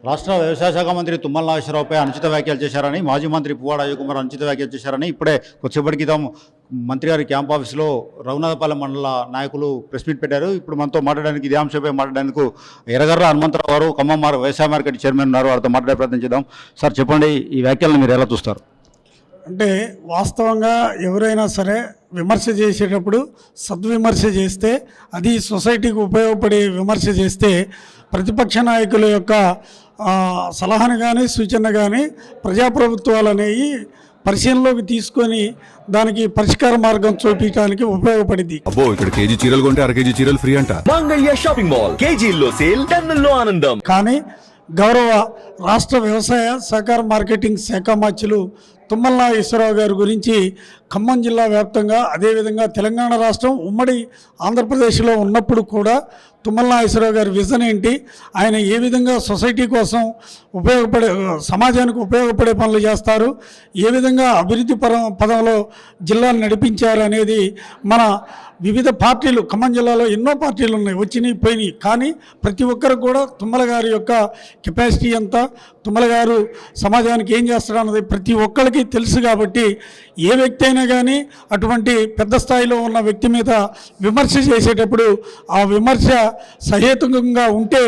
రాష్ట్ర వ్యవసాయ శాఖ మంత్రి తుమ్మల నాగేశ్వరరావుపై అనుచిత వ్యాఖ్యలు చేశారని మాజీ మంత్రి పువ్వాడ అజయ్ కుమార్ అనుచిత వ్యాఖ్యలు చేశారని ఇప్పుడే కొద్దిసేపటి క్రితం మంత్రి గారి క్యాంప్ ఆఫీస్లో రఘునాథపాలెం మండల నాయకులు ప్రెస్ మీట్ పెట్టారు. ఇప్పుడు మనతో మాట్లాడడానికి ఇదే అంశంపై మాట్లాడడానికి ఎర్రగర్ర హనుమంతరావు గారు ఖమ్మం వ్యవసాయ మార్కెట్ చైర్మన్ ఉన్నారు. వారితో మాట్లాడే ప్రయత్నం చేద్దాం. సార్ చెప్పండి, ఈ వ్యాఖ్యలను మీరు ఎలా చూస్తారు? అంటే వాస్తవంగా ఎవరైనా సరే విమర్శ చేసేటప్పుడు సద్విమర్శ చేస్తే, అది సొసైటీకి ఉపయోగపడే విమర్శ చేస్తే ప్రతిపక్ష నాయకుల యొక్క సలహాను కానీ సూచన కానీ ప్రజాప్రభుత్వాలు అనేవి పరిశీలనలోకి తీసుకొని దానికి పరిష్కార మార్గం చూపించడానికి ఉపయోగపడింది. అబ్బో, ఇక్కడ కేజీ చీరలు కొంటే అర కేజీ చీరలు ఫ్రీ అంట. మంగయ్య షాపింగ్ మాల్, కేజీల్లో సేల్, టన్నుల్లో ఆనందం. కానీ గౌరవ రాష్ట్ర వ్యవసాయ సహకార మార్కెటింగ్ శాఖ మంత్రులు తుమ్మల నాగేశ్వరరావు గారి గురించి ఖమ్మం జిల్లా వ్యాప్తంగా, అదేవిధంగా తెలంగాణ రాష్ట్రం ఉమ్మడి ఆంధ్రప్రదేశ్లో ఉన్నప్పుడు కూడా తుమ్మల నాగేశ్వరరావు గారి విజన్ ఏంటి, ఆయన ఏ విధంగా సొసైటీ కోసం సమాజానికి ఉపయోగపడే పనులు చేస్తారు, ఏ విధంగా అభివృద్ధి పదంలో జిల్లాను నడిపించారు అనేది మన వివిధ పార్టీలు, ఖమ్మం జిల్లాలో ఎన్నో పార్టీలు ఉన్నాయి, వచ్చినాయి పోయినాయి. కానీ ప్రతి ఒక్కరు కూడా తుమ్మల గారి యొక్క కెపాసిటీ ఎంత, తుమ్మల గారు సమాజానికి ఏం చేస్తాడు అన్నది ప్రతి ఒక్కరికి తెలుసు. కాబట్టి ఏ వ్యక్తి అయినా కానీ అటువంటి పెద్ద స్థాయిలో ఉన్న వ్యక్తి మీద విమర్శ చేసేటప్పుడు ఆ విమర్శ సహేతుకంగా ఉంటే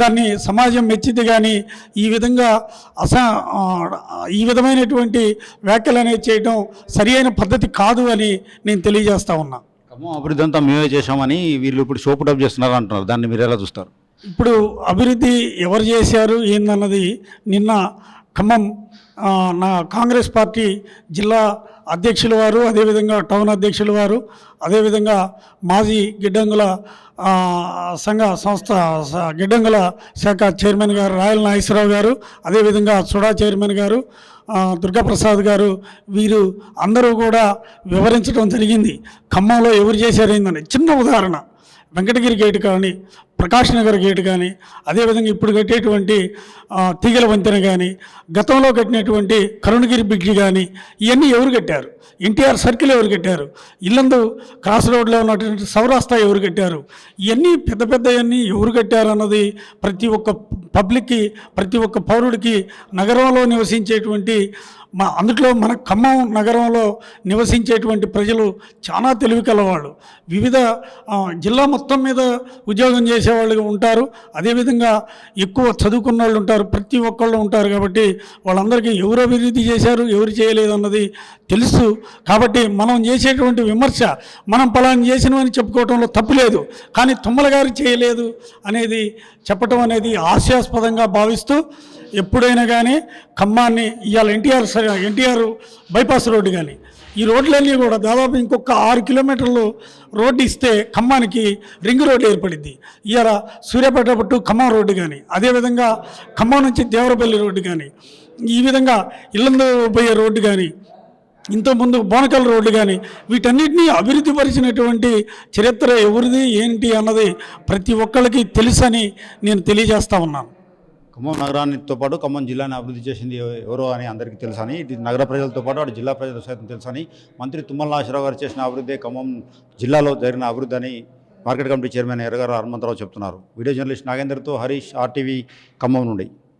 దాన్ని సమాజం మెచ్చిది. కానీ ఈ విధంగా ఈ విధమైనటువంటి వ్యాఖ్యలు అనేది చేయడం సరి అయిన పద్ధతి కాదు అని నేను తెలియజేస్తా ఉన్నా. ఖమ్మం అభివృద్ధి అంతా మేమే చేశామని వీళ్ళు ఇప్పుడు షోపుటప్ చేస్తున్నారు అంటున్నారు. దాన్ని మీరు ఎలా చూస్తారు? ఇప్పుడు అభివృద్ధి ఎవరు చేశారు ఏందన్నది నిన్న ఖమ్మం నా కాంగ్రెస్ పార్టీ జిల్లా అధ్యక్షుల వారు, అదేవిధంగా టౌన్ అధ్యక్షుల వారు, అదేవిధంగా మాజీ గిడ్డంగుల సంస్థ గిడ్డంగుల శాఖ చైర్మన్ గారు రాయల నాగేశ్వరరావు గారు, అదేవిధంగా సుడా చైర్మన్ గారు దుర్గాప్రసాద్ గారు, వీరు అందరూ కూడా వివరించడం జరిగింది. ఖమ్మంలో ఎవరు చేశారైందని చిన్న ఉదాహరణ, వెంకటగిరి గేటు కానీ, ప్రకాష్ నగర్ గేటు కానీ, అదేవిధంగా ఇప్పుడు కట్టేటువంటి తీగల వంతెన కానీ, గతంలో కట్టినటువంటి కరుణగిరి బ్రిడ్జి కానీ, ఇవన్నీ ఎవరు కట్టారు? ఎన్టీఆర్ సర్కిల్ ఎవరు కట్టారు? ఇల్లందు క్రాస్ రోడ్లో ఉన్నటువంటి సౌరాస్తా ఎవరు కట్టారు? ఇవన్నీ పెద్ద పెద్దవన్నీ ఎవరు కట్టారు అన్నది ప్రతి ఒక్క పబ్లిక్కి, ప్రతి ఒక్క పౌరుడికి, నగరంలో నివసించేటువంటి అందులో మన ఖమ్మం నగరంలో నివసించేటువంటి ప్రజలు చాలా తెలివి కలవాళ్ళు, వివిధ జిల్లా మొత్తం మీద ఉద్యోగం చేసేవాళ్ళు ఉంటారు, అదేవిధంగా ఎక్కువ చదువుకున్న వాళ్ళు ఉంటారు, ప్రతి ఒక్కళ్ళు ఉంటారు. కాబట్టి వాళ్ళందరికీ ఎవరు అభివృద్ధి చేశారు, ఎవరు చేయలేదు అన్నది తెలుసు. కాబట్టి మనం చేసేటువంటి విమర్శ, మనం పలానా చేసినవని చెప్పుకోవడంలో తప్పులేదు, కానీ తుమ్మల గారు చేయలేదు అనేది చెప్పటం అనేది హాస్యాస్పదంగా భావిస్తూ, ఎప్పుడైనా కానీ ఖమ్మాన్ని ఇవాళ ఎన్టీఆర్ బైపాస్ రోడ్డు కానీ, ఈ రోడ్లన్నీ కూడా దాదాపు ఇంకొక 6 కిలోమీటర్లు రోడ్డు ఇస్తే ఖమ్మానికి రింగ్ రోడ్డు ఏర్పడింది. ఇవాళ సూర్యాపేట టు ఖమ్మం రోడ్డు కానీ, అదేవిధంగా ఖమ్మం నుంచి దేవరపల్లి రోడ్డు కానీ, ఈ విధంగా ఇల్లందు పోయే రోడ్డు కానీ, ఇంతకుముందు బోనకల్ రోడ్డు కానీ, వీటన్నిటినీ అభివృద్ధి పరిచినటువంటి చరిత్ర ఎవరిది ఏంటి అన్నది ప్రతి ఒక్కరికి తెలుసని నేను తెలియజేస్తూ ఉన్నాను. ఖమ్మం నగరానితో పాటు ఖమ్మం జిల్లాని అభివృద్ధి చేసింది ఎవరో అని అందరికీ తెలుసని, ఇటు నగర ప్రజలతో పాటు అటు జిల్లా ప్రజలు సైతం తెలుసని, మంత్రి తుమ్మల నాగేశ్వరరావు గారు చేసిన అభివృద్ధి ఖమ్మం జిల్లాలో జరిగిన అభివృద్ధి అని market committee chairman Erragarra Hanumantharao చెప్తున్నారు. వీడియో జర్నలిస్ట్ నాగేందర్తో హరీష్, RTV ఖమ్మం నుండి.